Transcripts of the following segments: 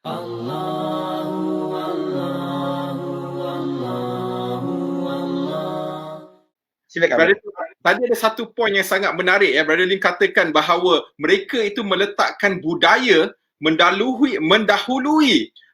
Allahu Allahu Allahu Allah. Silakan. Brother, tadi ada satu poin yang sangat menarik ya. Brother Lim katakan bahawa mereka itu meletakkan budaya mendahului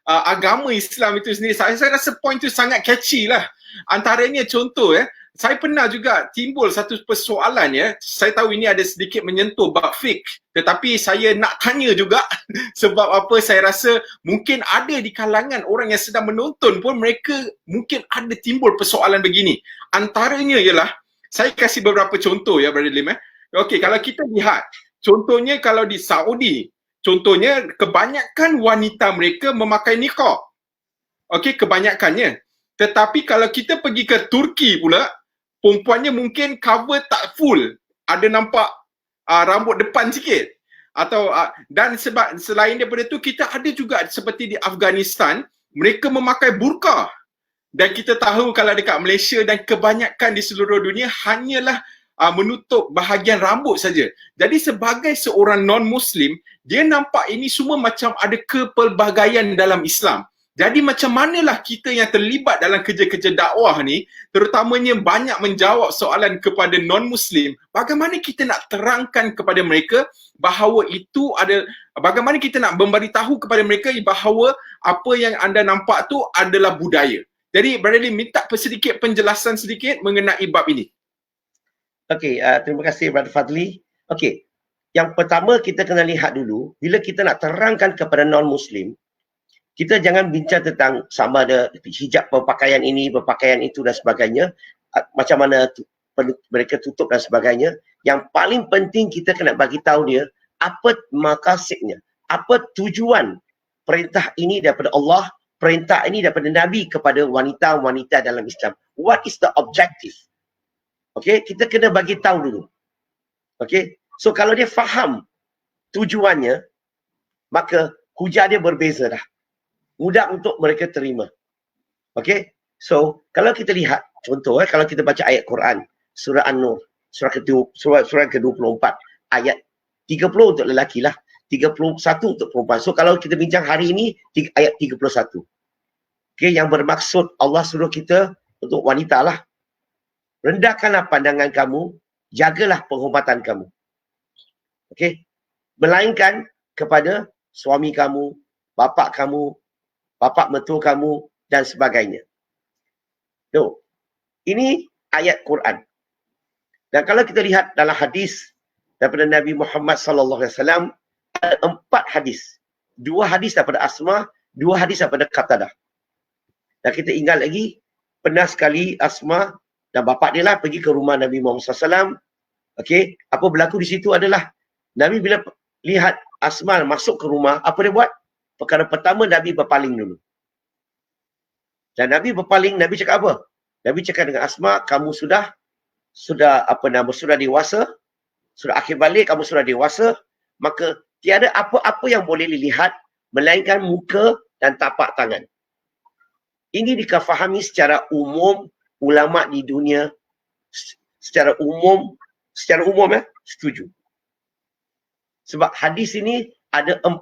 agama Islam itu sendiri. Saya rasa poin itu sangat catchy lah. Antaranya contoh ya, saya pernah juga timbul satu persoalan ya. Saya tahu ini ada sedikit menyentuh bab fiqh, tetapi saya nak tanya juga sebab apa saya rasa mungkin ada di kalangan orang yang sedang menonton pun mereka mungkin ada timbul persoalan begini. Antaranya ialah, saya kasih beberapa contoh ya Brother Lim. Okey, kalau kita lihat, contohnya kalau di Saudi, contohnya kebanyakan wanita mereka memakai niqab. Okey, kebanyakannya. Tetapi kalau kita pergi ke Turki pula, perempuannya mungkin cover tak full. Ada nampak rambut depan sikit. Atau dan sebab selain daripada itu, kita ada juga seperti di Afghanistan, mereka memakai burqa. Dan kita tahu kalau dekat Malaysia dan kebanyakan di seluruh dunia hanyalah menutup bahagian rambut saja. Jadi sebagai seorang non-Muslim, dia nampak ini semua macam ada kepelbagaian dalam Islam. Jadi macam manalah kita yang terlibat dalam kerja-kerja dakwah ni, terutamanya banyak menjawab soalan kepada non-Muslim, bagaimana kita nak terangkan kepada mereka bahawa itu ada, bagaimana kita nak memberitahu kepada mereka bahawa apa yang anda nampak tu adalah budaya. Jadi Brother Lim minta sedikit penjelasan sedikit mengenai bab ini. Okey, terima kasih Brother Fadli. Okey, yang pertama kita kena lihat dulu, bila kita nak terangkan kepada non-Muslim, kita jangan bincang tentang sama ada hijab berpakaian ini, berpakaian itu dan sebagainya, macam mana mereka tutup dan sebagainya. Yang paling penting kita kena bagi tahu dia apa maqasidnya, apa tujuan perintah ini daripada Allah, perintah ini daripada Nabi kepada wanita-wanita dalam Islam. What is the objective? Okey, kita kena bagi tahu dulu. Okey, so kalau dia faham tujuannya, maka hujah dia berbeza dah. Mudah untuk mereka terima. Okey, so kalau kita lihat contoh, kalau kita baca ayat Quran, surah An-Nur, surah ke-24, ayat 30 untuk lelaki lah, 31 untuk perempuan. So kalau kita bincang hari ini, ayat 31. Okey, yang bermaksud Allah suruh kita untuk wanita lah. Rendahkanlah pandangan kamu, jagalah penghormatan kamu. Okey, melainkan kepada suami kamu, bapa mertua kamu dan sebagainya. So, ini ayat Quran. Dan kalau kita lihat dalam hadis daripada Nabi Muhammad sallallahu alaihi wasallam, ada 4 hadis. 2 hadis daripada Asma, 2 hadis daripada Qatadah. Dan kita ingat lagi, pernah sekali Asma dan bapa dia lah pergi ke rumah Nabi Muhammad SAW. Okey, apa berlaku di situ adalah Nabi bila lihat Asma masuk ke rumah, apa dia buat? Perkara pertama, Nabi berpaling dulu. Dan Nabi berpaling, Nabi cakap apa? Nabi cakap dengan Asma, kamu sudah dewasa, sudah akhir balik, kamu sudah dewasa, maka tiada apa-apa yang boleh dilihat melainkan muka dan tapak tangan. Ini dikafahami secara umum ulama di dunia, secara umum setuju. Sebab hadis ini ada 4.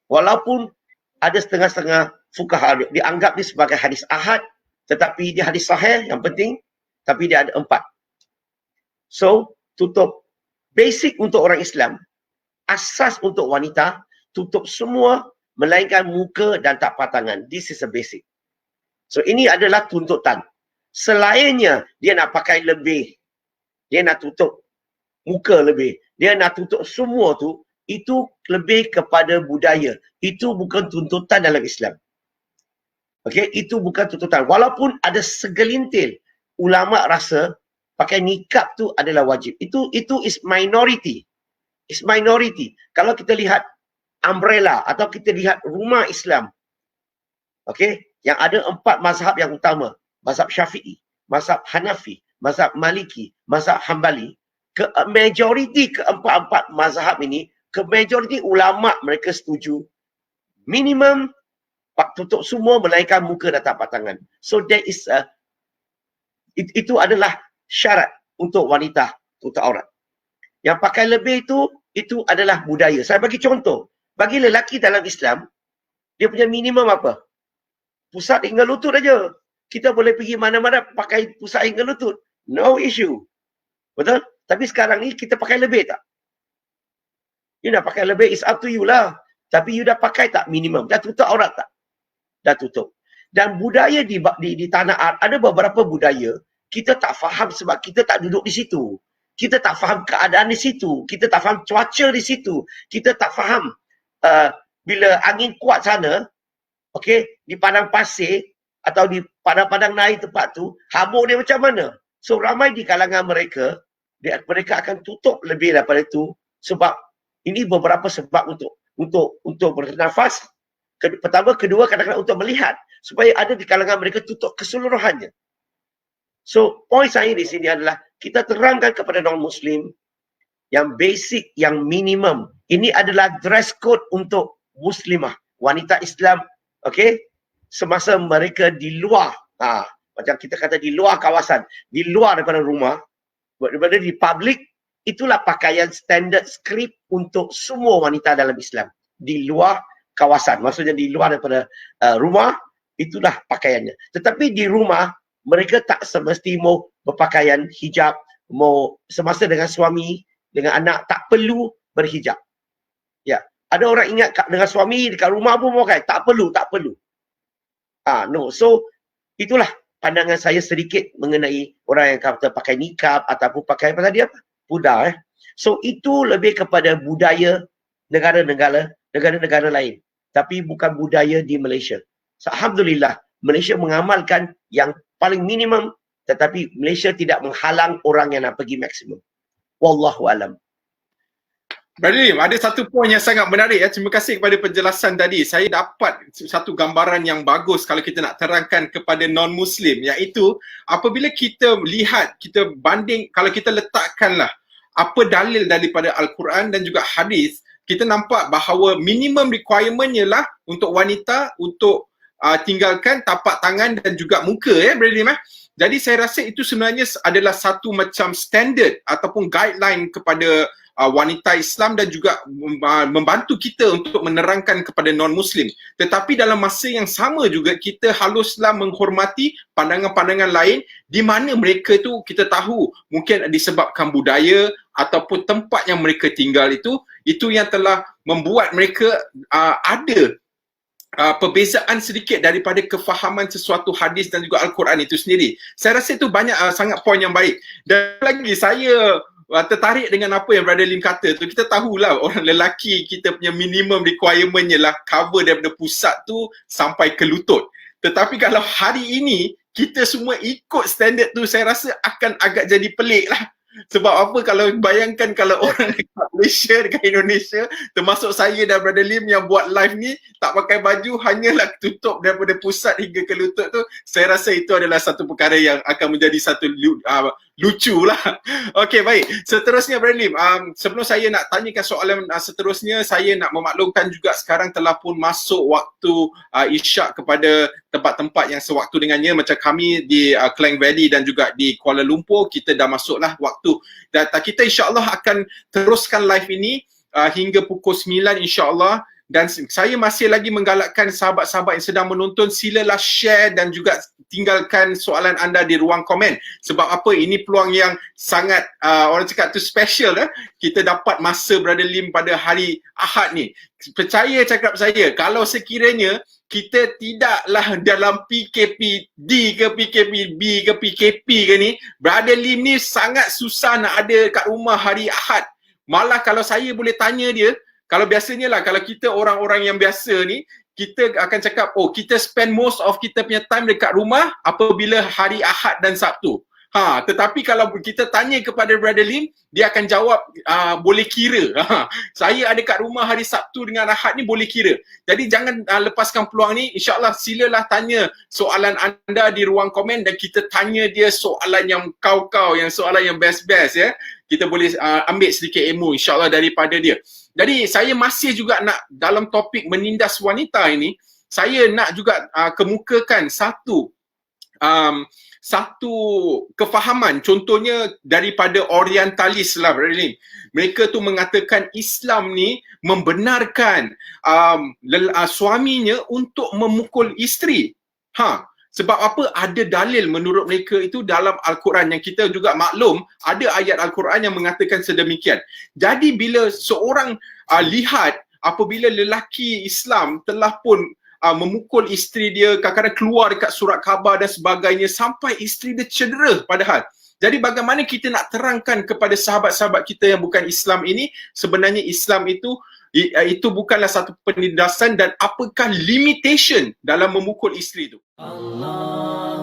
Walaupun ada setengah-setengah fuqaha dianggap dia sebagai hadis ahad, tetapi dia hadis sahih yang penting, tapi dia ada 4. So, tutup basic untuk orang Islam, asas untuk wanita, tutup semua melainkan muka dan tapak tangan. This is a basic. So, ini adalah tuntutan. Selainnya, dia nak pakai lebih, dia nak tutup muka lebih, dia nak tutup semua tu, itu lebih kepada budaya. Itu bukan tuntutan dalam Islam. Okey, itu bukan tuntutan. Walaupun ada segelintir ulama rasa pakai nikab tu adalah wajib. Itu is minority. It's minority. Kalau kita lihat umbrella atau kita lihat rumah Islam, okey, yang ada 4 mazhab yang utama. Mazhab Syafi'i, mazhab Hanafi, mazhab Maliki, mazhab Hambali. Majoriti keempat-empat mazhab ini, majoriti ulama mereka setuju minimum tutup semua melainkan muka dan tapak tangan. So there is itu adalah syarat untuk wanita tutup aurat. Yang pakai lebih itu adalah budaya. Saya bagi contoh. Bagi lelaki dalam Islam, Dia punya minimum apa? Pusat hingga lutut aja. Kita boleh pergi mana-mana pakai pusat hingga lutut. No issue. Betul? Tapi sekarang ni kita pakai lebih tak? You nak pakai lebih, it's up to you lah. Tapi you dah pakai tak minimum? Dah tutup aurat tak? Dah tutup. Dan budaya di tanah Arab, ada beberapa budaya, kita tak faham sebab kita tak duduk di situ. Kita tak faham keadaan di situ. Kita tak faham cuaca di situ. Kita tak faham bila angin kuat sana, okey, di padang pasir atau di padang-padang naik tempat tu, habuk dia macam mana? So ramai di kalangan mereka, mereka akan tutup lebih daripada itu sebab ini beberapa sebab untuk bernafas. Pertama, kedua kadang-kadang untuk melihat supaya ada di kalangan mereka tutup keseluruhannya. So poin saya di sini adalah kita terangkan kepada non-Muslim yang basic, yang minimum. Ini adalah dress code untuk Muslimah, wanita Islam, okey? Semasa mereka di luar, macam kita kata di luar kawasan, di luar daripada rumah, daripada di public, itulah pakaian standard skrip untuk semua wanita dalam Islam. Di luar kawasan, maksudnya di luar daripada rumah, itulah pakaiannya. Tetapi di rumah, mereka tak semesti mau berpakaian hijab, mau semasa dengan suami, dengan anak, tak perlu berhijab. Ya, ada orang ingat dengan suami dekat rumah pun pakai, tak perlu. No, so itulah pandangan saya sedikit mengenai orang yang kata pakai nikab ataupun pakai apa tadi apa? Pudar. So itu lebih kepada budaya negara-negara lain, tapi bukan budaya di Malaysia. So, alhamdulillah, Malaysia mengamalkan yang paling minimum, tetapi Malaysia tidak menghalang orang yang nak pergi maksimum. Wallahu alam. Brother Lim, ada satu poin yang sangat menarik ya. Terima kasih kepada penjelasan tadi. Saya dapat satu gambaran yang bagus kalau kita nak terangkan kepada non-Muslim, iaitu apabila kita lihat, kita banding, kalau kita letakkanlah apa dalil daripada Al-Quran dan juga hadis, kita nampak bahawa minimum requirement ialah untuk wanita untuk tinggalkan tapak tangan dan juga muka, Brother Lim. Jadi saya rasa itu sebenarnya adalah satu macam standard ataupun guideline kepada wanita Islam dan juga membantu kita untuk menerangkan kepada non-Muslim. Tetapi dalam masa yang sama juga kita haruslah menghormati pandangan-pandangan lain di mana mereka tu kita tahu mungkin disebabkan budaya ataupun tempat yang mereka tinggal itu yang telah membuat mereka ada perbezaan sedikit daripada kefahaman sesuatu hadis dan juga Al-Quran itu sendiri. Saya rasa itu banyak sangat poin yang baik. Dan lagi saya tertarik dengan apa yang Brother Lim kata tu. Kita tahulah orang lelaki kita punya minimum requirement ialah cover daripada pusat tu sampai ke lutut. Tetapi kalau hari ini kita semua ikut standard tu, saya rasa akan agak jadi pelik lah. Sebab apa, kalau bayangkan kalau orang dekat Malaysia, dekat Indonesia, termasuk saya dan Brother Lim yang buat live ni, tak pakai baju, hanyalah tutup daripada pusat hingga ke lutut tu, saya rasa itu adalah satu perkara yang akan menjadi satu lucu lah. Okey, baik. Seterusnya Brother Lim, sebelum saya nak tanyakan soalan seterusnya, saya nak memaklumkan juga sekarang telah pun masuk waktu isyak kepada tempat-tempat yang sewaktu dengannya. Macam kami di Klang Valley dan juga di Kuala Lumpur, kita dah masuklah waktu. Data kita insyaAllah akan teruskan live ini hingga pukul 9 insyaAllah. Dan saya masih lagi menggalakkan sahabat-sahabat yang sedang menonton, silalah share dan juga tinggalkan soalan anda di ruang komen. Sebab apa, ini peluang yang sangat orang cakap tu special. Kita dapat masa Brother Lim pada hari Ahad ni. Percaya cakap saya, kalau sekiranya kita tidaklah dalam PKP-D ke PKP-B ke PKP ke ni, Brother Lim ni sangat susah nak ada kat rumah hari Ahad. Malah kalau saya boleh tanya dia, kalau biasanya lah, kalau kita orang-orang yang biasa ni, kita akan cakap, oh kita spend most of kita punya time dekat rumah apabila hari Ahad dan Sabtu. Tetapi kalau kita tanya kepada Brother Lim, dia akan jawab boleh kira. Saya ada kat rumah hari Sabtu dengan Ahad ni boleh kira. Jadi jangan lepaskan peluang ni. InsyaAllah silalah tanya soalan anda di ruang komen dan kita tanya dia soalan yang kau-kau, yang soalan yang best-best ya. Kita boleh ambil sedikit ilmu insyaAllah daripada dia. Jadi saya masih juga nak dalam topik menindas wanita ini, saya nak juga kemukakan satu satu kefahaman, contohnya daripada orientalis lah, mereka tu mengatakan Islam ni membenarkan suaminya untuk memukul isteri. Sebab apa? Ada dalil menurut mereka itu dalam Al-Quran, yang kita juga maklum ada ayat Al-Quran yang mengatakan sedemikian. Jadi bila seorang lihat apabila lelaki Islam telah pun memukul isteri dia, kadang-kadang keluar dekat surat khabar dan sebagainya, sampai isteri dia cedera padahal. Jadi bagaimana kita nak terangkan kepada sahabat-sahabat kita yang bukan Islam ini, sebenarnya Islam itu bukanlah satu penindasan, dan apakah limitation dalam memukul isteri itu? Allah